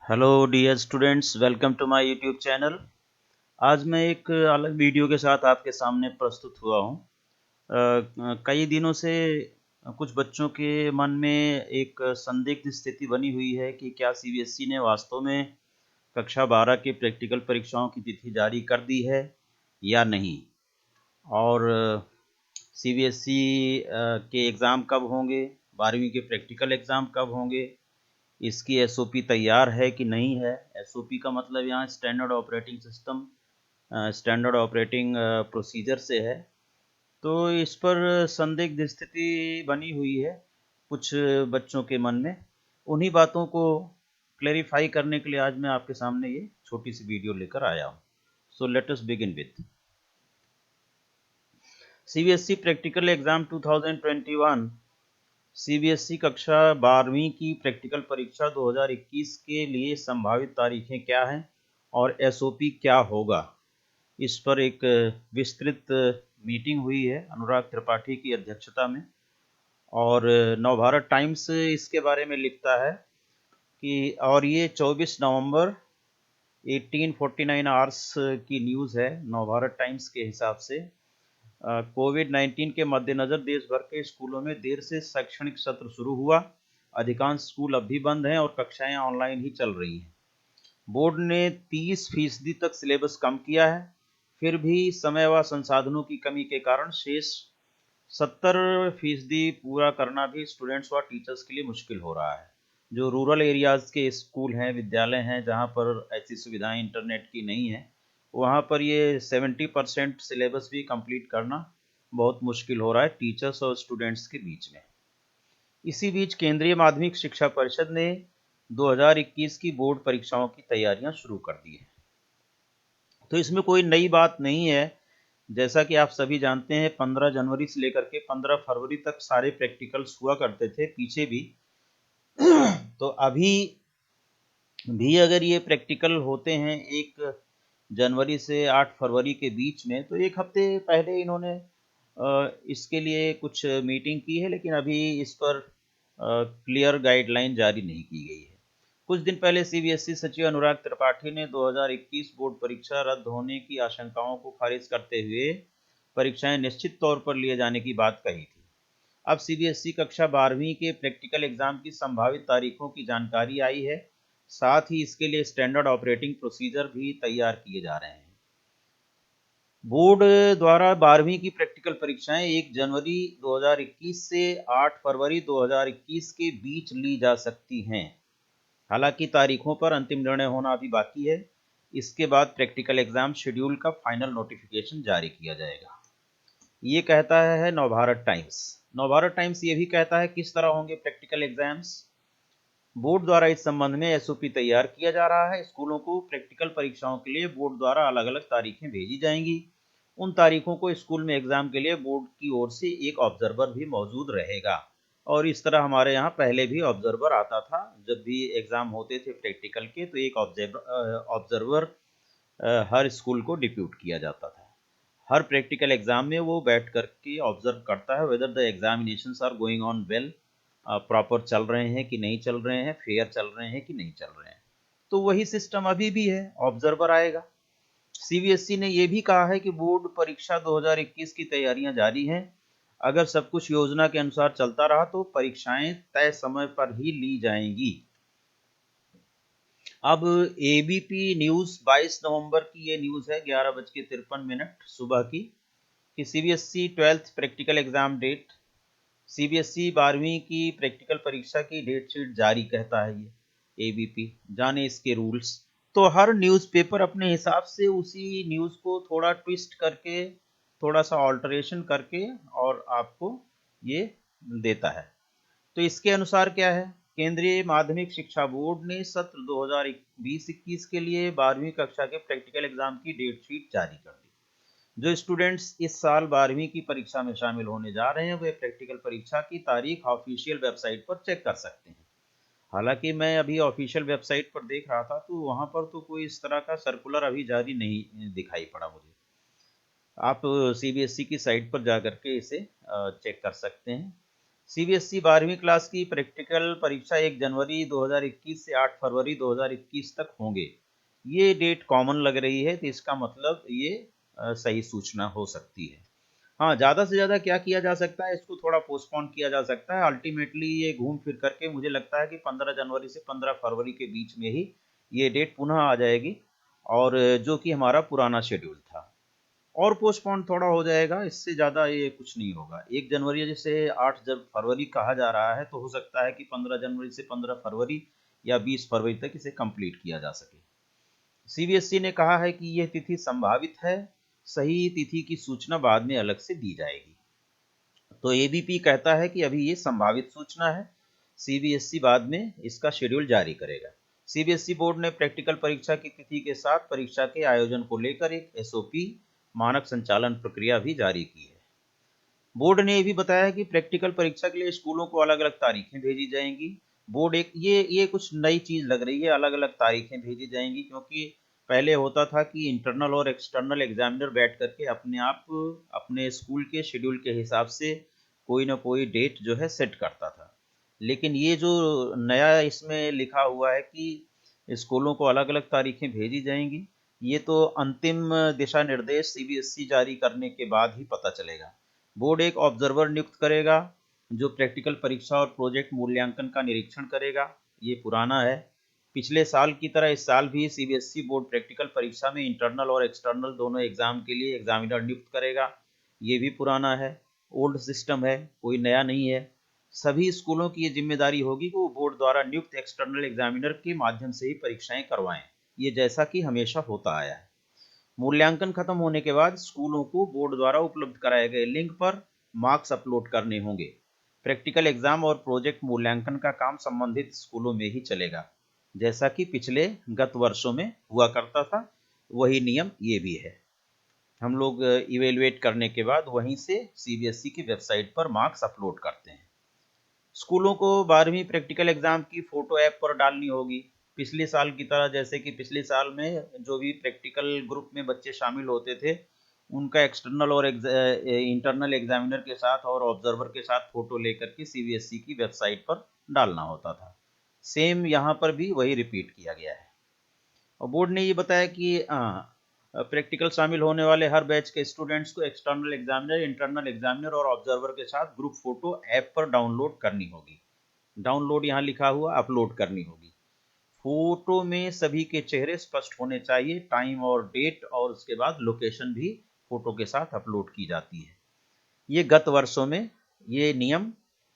Hello dear students, welcome to my YouTube channel. आज मैं एक अलग वीडियो के साथ आपके सामने प्रस्तुत हुआ हूँ। कई दिनों से कुछ बच्चों के मन में एक संदिग्ध स्थिति बनी हुई है कि क्या सीबीएसई ने वास्तव में कक्षा 12 की प्रैक्टिकल परीक्षाओं की तिथि जारी कर दी है या नहीं, और सीबीएसई के एग्ज़ाम कब होंगे, 12वीं के प्रैक्टिकल एग्ज़ाम कब होंगे, इसकी एसओपी तैयार है कि नहीं है। एसओपी का मतलब यहाँ standard operating system, standard operating procedure से है। तो इस पर संदिग्ध स्थिति बनी हुई है कुछ बच्चों के मन में। उन्हीं बातों को क्लेरिफाई करने के लिए आज मैं आपके सामने ये छोटी सी वीडियो लेकर आया हूँ। So let us begin with CBSE practical exam 2021। CBSE कक्षा 12वीं की प्रैक्टिकल परीक्षा 2021 के लिए संभावित तारीखें क्या हैं और एसओपी क्या होगा, इस पर एक विस्तृत मीटिंग हुई है अनुराग त्रिपाठी की अध्यक्षता में। और नवभारत टाइम्स इसके बारे में लिखता है कि और ये 24 नवंबर 1849 आवर्स की न्यूज़ है नवभारत टाइम्स के हिसाब से। कोविड-19 के मद्देनजर देश भर के स्कूलों में देर से शैक्षणिक सत्र शुरू हुआ। अधिकांश स्कूल अब भी बंद हैं और कक्षाएं ऑनलाइन ही चल रही हैं। बोर्ड ने 30% तक सिलेबस कम किया है, फिर भी समय व संसाधनों की कमी के कारण शेष 70% पूरा करना भी स्टूडेंट्स व टीचर्स के लिए मुश्किल हो रहा है। जो रूरल एरियाज़ के स्कूल हैं, विद्यालय हैं, जहाँ पर ऐसी सुविधाएं इंटरनेट की नहीं है, वहाँ पर ये 70% सिलेबस भी कंप्लीट करना बहुत मुश्किल हो रहा है टीचर्स और स्टूडेंट्स के बीच में। इसी बीच केंद्रीय माध्यमिक शिक्षा परिषद ने 2021 की बोर्ड परीक्षाओं की तैयारियां शुरू कर दी हैं। तो इसमें कोई नई बात नहीं है। जैसा कि आप सभी जानते हैं, 15 जनवरी से लेकर के 15 फरवरी तक सारे प्रैक्टिकल्स हुआ करते थे पीछे भी। तो अभी भी अगर ये प्रैक्टिकल होते हैं 1 जनवरी से 8 फरवरी के बीच में, तो एक हफ्ते पहले इन्होंने इसके लिए कुछ मीटिंग की है, लेकिन अभी इस पर क्लियर गाइडलाइन जारी नहीं की गई है। कुछ दिन पहले सीबीएसई सचिव अनुराग त्रिपाठी ने 2021 बोर्ड परीक्षा रद्द होने की आशंकाओं को खारिज करते हुए परीक्षाएं निश्चित तौर पर लिए जाने की बात कही थी। अब सीबीएसई कक्षा 12वीं के प्रैक्टिकल एग्जाम की संभावित तारीखों की जानकारी आई है। साथ ही इसके लिए स्टैंडर्ड ऑपरेटिंग प्रोसीजर भी तैयार किए जा रहे हैं। बोर्ड द्वारा 12वीं की प्रैक्टिकल परीक्षाएं 1 जनवरी 2021 से 8 फरवरी 2021 के बीच ली जा सकती हैं। हालांकि तारीखों पर अंतिम निर्णय होना अभी बाकी है। इसके बाद प्रैक्टिकल एग्जाम शेड्यूल का फाइनल नोटिफिकेशन जारी किया जाएगा। ये कहता है नवभारत टाइम्स। नवभारत टाइम्स ये भी कहता है किस तरह होंगे प्रैक्टिकल एग्जाम्स। बोर्ड द्वारा इस संबंध में एसओपी तैयार किया जा रहा है। स्कूलों को प्रैक्टिकल परीक्षाओं के लिए बोर्ड द्वारा अलग अलग तारीखें भेजी जाएंगी। उन तारीखों को स्कूल में एग्जाम के लिए बोर्ड की ओर से एक ऑब्जर्वर भी मौजूद रहेगा। और इस तरह हमारे यहाँ पहले भी ऑब्जर्वर आता था। जब भी एग्जाम होते थे प्रैक्टिकल के, तो एक ऑब्जर्वर हर स्कूल को डिप्यूट किया जाता था। हर प्रैक्टिकल एग्जाम में वो बैठ करके ऑब्जर्व करता है whether the examinations are going on well, proper चल रहे हैं कि नहीं चल रहे हैं, फेयर चल रहे हैं कि नहीं चल रहे हैं। तो वही सिस्टम अभी भी है, ऑब्जर्वर आएगा। सीबीएसई ने यह भी कहा है कि बोर्ड परीक्षा 2021 की तैयारियां जारी हैं। अगर सब कुछ योजना के अनुसार चलता रहा तो परीक्षाएं तय समय पर ही ली जाएंगी। अब एबीपी न्यूज़ 22 नवंबर की ये न्यूज़ है, 11:53 सुबह की, कि CBSE 12th practical exam date. CBSE 12वीं की प्रैक्टिकल परीक्षा की डेट शीट जारी, कहता है ये एबीपी। जाने इसके रूल्स। तो हर न्यूज़पेपर अपने हिसाब से उसी न्यूज़ को थोड़ा ट्विस्ट करके, थोड़ा सा ऑल्टरेशन करके और आपको ये देता है। तो इसके अनुसार क्या है, केंद्रीय माध्यमिक शिक्षा बोर्ड ने सत्र 2020-21 के लिए 12वीं कक्षा के प्रैक्टिकल एग्जाम की डेट शीट जारी कर दी। जो स्टूडेंट्स इस साल 12वीं की परीक्षा में शामिल होने जा रहे हैं, वे प्रैक्टिकल परीक्षा की तारीख ऑफिशियल वेबसाइट पर चेक कर सकते हैं। हालांकि मैं अभी ऑफिशियल वेबसाइट पर देख रहा था, तो वहां पर तो कोई इस तरह का सर्कुलर अभी जारी नहीं दिखाई पड़ा मुझे। आप सीबीएसई की साइट पर जा करके इसे चेक कर सकते हैं। सीबीएसई 12वीं क्लास की प्रैक्टिकल परीक्षा 1 जनवरी 2021 से 8 फरवरी 2021 तक होंगे। ये डेट कॉमन लग रही है, तो इसका मतलब ये सही सूचना हो सकती है। हाँ, ज़्यादा से ज़्यादा क्या किया जा सकता है, इसको थोड़ा पोस्टपोन किया जा सकता है। अल्टीमेटली ये घूम फिर करके मुझे लगता है कि 15 जनवरी से 15 फरवरी के बीच में ही ये डेट पुनः आ जाएगी, और जो कि हमारा पुराना शेड्यूल था। और पोस्टपोन थोड़ा हो जाएगा, इससे ज़्यादा ये कुछ नहीं होगा। 1 जनवरी जैसे 8 जब फरवरी कहा जा रहा है, तो हो सकता है कि 15 जनवरी से 15 फरवरी या 20 फरवरी तक इसे कंप्लीट किया जा सके। सीबीएसई ने कहा है कि यह तिथि संभावित है, सही तिथि की सूचना बाद में अलग से दी जाएगी। तो एबीपी कहता है कि अभी ये संभावित सूचना है, सीबीएसई बाद में इसका शेड्यूल जारी करेगा। सीबीएसई बोर्ड ने प्रैक्टिकल परीक्षा की तिथि के साथ परीक्षा के आयोजन को लेकर एक एसओपी मानक संचालन प्रक्रिया भी जारी की है। बोर्ड ने यह भी बताया कि प्रैक्टिकल परीक्षा के लिए स्कूलों को अलग अलग तारीखें भेजी जाएंगी। बोर्ड एक ये कुछ नई चीज लग रही है, अलग अलग तारीखें भेजी जाएंगी, क्योंकि पहले होता था कि इंटरनल और एक्सटर्नल एग्जामिनर बैठ करके अपने आप अपने स्कूल के शेड्यूल के हिसाब से कोई ना कोई डेट जो है सेट करता था। लेकिन ये जो नया इसमें लिखा हुआ है कि स्कूलों को अलग अलग तारीखें भेजी जाएंगी, ये तो अंतिम दिशा निर्देश सीबीएसई जारी करने के बाद ही पता चलेगा। बोर्ड एक ऑब्जर्वर नियुक्त करेगा जो प्रैक्टिकल परीक्षा और प्रोजेक्ट मूल्यांकन का निरीक्षण करेगा। ये पुराना है। पिछले साल की तरह इस साल भी सीबीएसई बोर्ड प्रैक्टिकल परीक्षा में इंटरनल और एक्सटर्नल दोनों एग्जाम के लिए एग्जामिनर नियुक्त करेगा। ये भी पुराना है, ओल्ड सिस्टम है, कोई नया नहीं है। सभी स्कूलों की ये जिम्मेदारी होगी कि वो बोर्ड द्वारा नियुक्त एक्सटर्नल एग्जामिनर के माध्यम से ही परीक्षाएं करवाएं, ये जैसा कि हमेशा होता आया है। मूल्यांकन खत्म होने के बाद स्कूलों को बोर्ड द्वारा उपलब्ध कराए गए लिंक पर मार्क्स अपलोड करने होंगे। प्रैक्टिकल एग्जाम और प्रोजेक्ट मूल्यांकन का काम संबंधित स्कूलों में ही चलेगा, जैसा कि पिछले गत वर्षों में हुआ करता था। वही नियम ये भी है। हम लोग इवेलुएट करने के बाद वहीं से सीबीएसई की वेबसाइट पर मार्क्स अपलोड करते हैं। स्कूलों को 12वीं प्रैक्टिकल एग्जाम की फोटो ऐप पर डालनी होगी, पिछले साल की तरह। जैसे कि पिछले साल में जो भी प्रैक्टिकल ग्रुप में बच्चे शामिल होते थे, उनका एक्सटर्नल और इंटरनल एग्जामिनर के साथ और ऑब्जर्वर के साथ फोटो लेकर के सीबीएसई की वेबसाइट पर डालना होता था। सेम यहाँ पर भी वही रिपीट किया गया है। और बोर्ड ने ये बताया कि प्रैक्टिकल शामिल होने वाले हर बैच के स्टूडेंट्स को एक्सटर्नल एग्जामिनर, इंटरनल एग्जामिनर और ऑब्जर्वर के साथ ग्रुप फोटो ऐप पर डाउनलोड करनी होगी। डाउनलोड यहाँ लिखा हुआ, अपलोड करनी होगी। फोटो में सभी के चेहरे स्पष्ट होने चाहिए, टाइम और डेट, और उसके बाद लोकेशन भी फोटो के साथ अपलोड की जाती है। ये गत वर्षों में ये नियम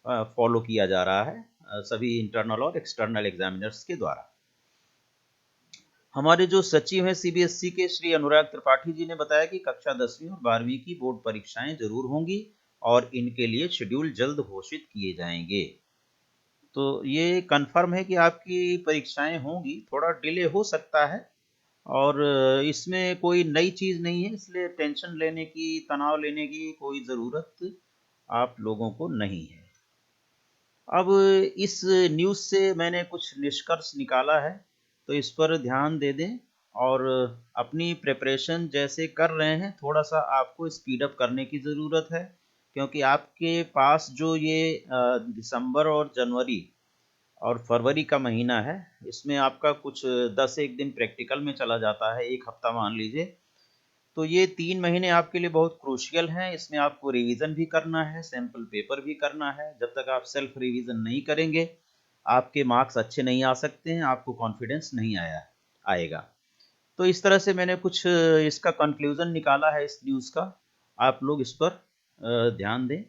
फॉलो किया जा रहा है सभी इंटरनल और एक्सटर्नल एग्जामिनर्स के द्वारा। हमारे जो सचिव हैं सीबीएसई के, श्री अनुराग त्रिपाठी जी ने बताया कि कक्षा 10वीं और 12वीं की बोर्ड परीक्षाएं जरूर होंगी और इनके लिए शेड्यूल जल्द घोषित किए जाएंगे। तो ये कंफर्म है कि आपकी परीक्षाएं होंगी, थोड़ा डिले हो सकता है, और इसमें कोई नई चीज नहीं है, इसलिए टेंशन लेने की, तनाव लेने की कोई ज़रूरत आप लोगों को नहीं है। अब इस न्यूज़ से मैंने कुछ निष्कर्ष निकाला है, तो इस पर ध्यान दे दें, और अपनी प्रिपरेशन जैसे कर रहे हैं थोड़ा सा आपको स्पीड अप करने की ज़रूरत है, क्योंकि आपके पास जो ये दिसंबर और जनवरी और फरवरी का महीना है, इसमें आपका कुछ 10 एक दिन प्रैक्टिकल में चला जाता है, एक हफ्ता मान लीजिए। तो ये 3 महीने आपके लिए बहुत क्रूशियल हैं। इसमें आपको रिवीजन भी करना है, सैम्पल पेपर भी करना है। जब तक आप सेल्फ रिवीजन नहीं करेंगे, आपके मार्क्स अच्छे नहीं आ सकते हैं, आपको कॉन्फिडेंस नहीं आएगा। तो इस तरह से मैंने कुछ इसका कंक्लूजन निकाला है इस न्यूज़ का, आप लोग इस पर ध्यान दें।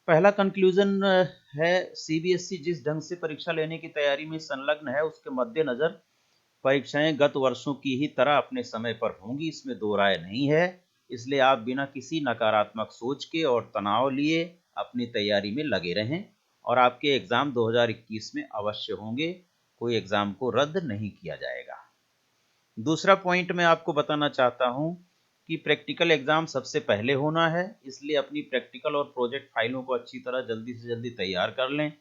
पहला कंक्लूजन है, सीबीएसई जिस ढंग से परीक्षा लेने की तैयारी में संलग्न है, उसके मद्देनजर परीक्षाएं गत वर्षों की ही तरह अपने समय पर होंगी, इसमें दो राय नहीं है। इसलिए आप बिना किसी नकारात्मक सोच के और तनाव लिए अपनी तैयारी में लगे रहें, और आपके एग्ज़ाम 2021 में अवश्य होंगे, कोई एग्ज़ाम को रद्द नहीं किया जाएगा। दूसरा पॉइंट मैं आपको बताना चाहता हूं कि प्रैक्टिकल एग्ज़ाम सबसे पहले होना है, इसलिए अपनी प्रैक्टिकल और प्रोजेक्ट फाइलों को अच्छी तरह जल्दी से जल्दी तैयार कर लें।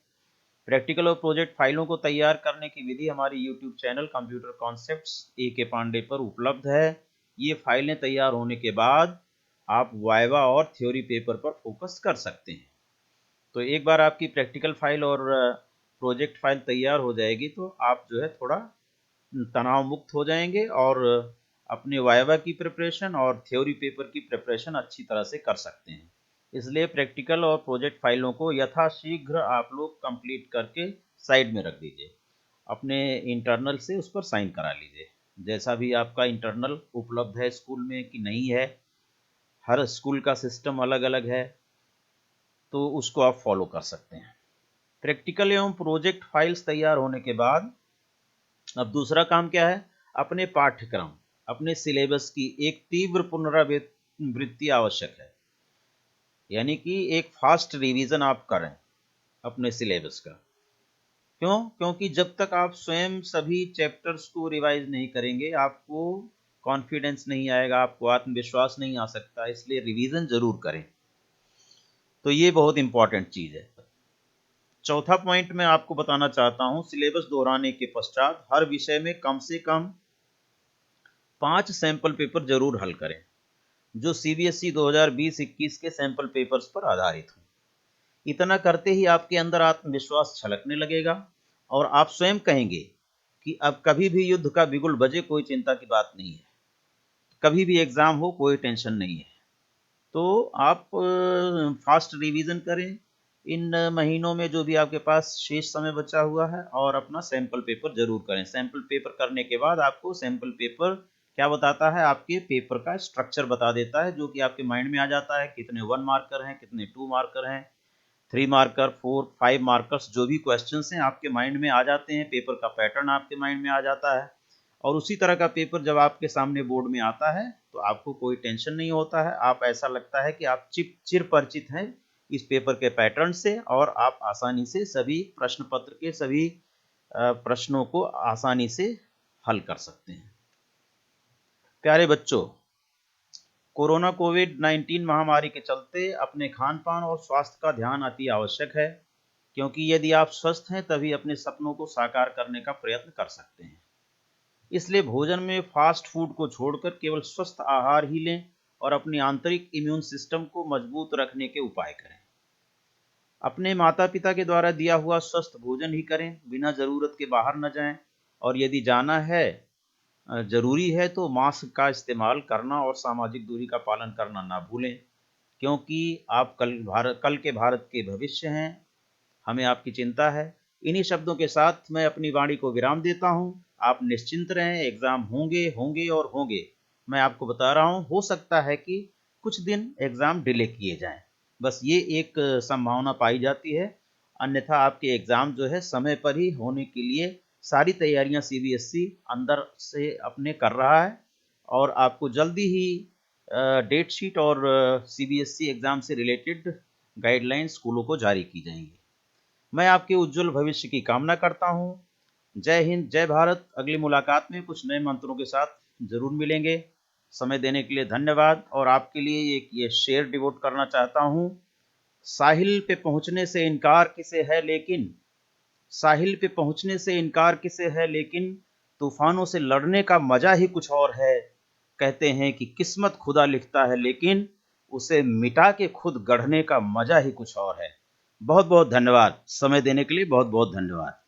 प्रैक्टिकल और प्रोजेक्ट फाइलों को तैयार करने की विधि हमारी यूट्यूब चैनल कंप्यूटर कॉन्सेप्ट्स ए पांडे पर उपलब्ध है। ये फाइलें तैयार होने के बाद आप वाइवा और थ्योरी पेपर पर फोकस कर सकते हैं। तो एक बार आपकी प्रैक्टिकल फाइल और प्रोजेक्ट फाइल तैयार हो जाएगी तो आप जो है थोड़ा तनाव मुक्त हो जाएंगे और अपने वाइवा की प्रिपरेशन और थ्योरी पेपर की प्रिपरेशन अच्छी तरह से कर सकते हैं। इसलिए प्रैक्टिकल और प्रोजेक्ट फाइलों को यथाशीघ्र आप लोग कंप्लीट करके साइड में रख दीजिए, अपने इंटरनल से उस पर साइन करा लीजिए। जैसा भी आपका इंटरनल उपलब्ध है स्कूल में कि नहीं है, हर स्कूल का सिस्टम अलग अलग है, तो उसको आप फॉलो कर सकते हैं। प्रैक्टिकल एवं प्रोजेक्ट फाइल्स तैयार होने के बाद अब दूसरा काम क्या है, अपने पाठ्यक्रम, अपने सिलेबस की एक तीव्र पुनरावृत्ति आवश्यक है। यानी कि एक फास्ट रिवीजन आप करें अपने सिलेबस का। क्यों? क्योंकि जब तक आप स्वयं सभी चैप्टर्स को रिवाइज नहीं करेंगे आपको कॉन्फिडेंस नहीं आएगा, आपको आत्मविश्वास नहीं आ सकता, इसलिए रिवीजन जरूर करें। तो ये बहुत इंपॉर्टेंट चीज है। चौथा पॉइंट मैं आपको बताना चाहता हूं, सिलेबस दोहराने के पश्चात हर विषय में कम से कम 5 सैंपल पेपर जरूर हल करें जो सीबीएसई 2020-21 के सैंपल पेपर्स पर आधारित हों। इतना करते ही आपके अंदर आत्मविश्वास छलकने लगेगा और आप स्वयं कहेंगे कि अब कभी भी युद्ध का बिगुल बजे कोई चिंता की बात नहीं है, कभी भी एग्जाम हो कोई टेंशन नहीं है। तो आप फास्ट रिवीजन करें इन महीनों में जो भी आपके पास शेष समय बचा हुआ है, और अपना सैंपल पेपर जरूर करें। सैंपल पेपर करने के बाद आपको सैंपल पेपर क्या बताता है, आपके पेपर का स्ट्रक्चर बता देता है, जो कि आपके माइंड में आ जाता है, कितने 1 मार्कर हैं, कितने 2 मार्कर हैं, 3 मार्कर, 4, 5 मार्कर्स, जो भी क्वेश्चंस हैं आपके माइंड में आ जाते हैं, पेपर का पैटर्न आपके माइंड में आ जाता है। और उसी तरह का पेपर जब आपके सामने बोर्ड में आता है तो आपको कोई टेंशन नहीं होता है, आप ऐसा लगता है कि आप चिर परिचित हैं इस पेपर के पैटर्न से, और आप आसानी से सभी प्रश्न पत्र के सभी प्रश्नों को आसानी से हल कर सकते हैं। प्यारे बच्चों, कोरोना कोविड-19 महामारी के चलते अपने खान पान और स्वास्थ्य का ध्यान अति आवश्यक है, क्योंकि यदि आप स्वस्थ हैं तभी अपने सपनों को साकार करने का प्रयत्न कर सकते हैं। इसलिए भोजन में फास्ट फूड को छोड़कर केवल स्वस्थ आहार ही लें और अपनी आंतरिक इम्यून सिस्टम को मजबूत रखने के उपाय करें। अपने माता पिता के द्वारा दिया हुआ स्वस्थ भोजन ही करें, बिना जरूरत के बाहर न जाएं, और यदि जाना है जरूरी है तो मास्क का इस्तेमाल करना और सामाजिक दूरी का पालन करना ना भूलें, क्योंकि आप कल के भारत के भविष्य हैं, हमें आपकी चिंता है। इन्हीं शब्दों के साथ मैं अपनी वाणी को विराम देता हूं। आप निश्चिंत रहें, एग्जाम होंगे होंगे और होंगे। मैं आपको बता रहा हूं, हो सकता है कि कुछ दिन एग्जाम डिले किए जाएं, बस ये एक संभावना पाई जाती है, अन्यथा आपके एग्जाम जो है समय पर ही होने के लिए सारी तैयारियां सीबीएसई अंदर से अपने कर रहा है, और आपको जल्दी ही डेट शीट और सीबीएसई एग्जाम से रिलेटेड गाइडलाइंस स्कूलों को जारी की जाएंगी। मैं आपके उज्जवल भविष्य की कामना करता हूं। जय हिंद, जय भारत। अगली मुलाकात में कुछ नए मंत्रों के साथ जरूर मिलेंगे। समय देने के लिए धन्यवाद। और आपके लिए एक ये शेर डिवोट करना चाहता हूं। साहिल पे पहुंचने से इनकार किसे है लेकिन, साहिल पे पहुंचने से इनकार किसे है लेकिन, तूफानों से लड़ने का मजा ही कुछ और है। कहते हैं कि किस्मत खुदा लिखता है लेकिन उसे मिटा के खुद गढ़ने का मजा ही कुछ और है। बहुत बहुत धन्यवाद। समय देने के लिए बहुत बहुत धन्यवाद।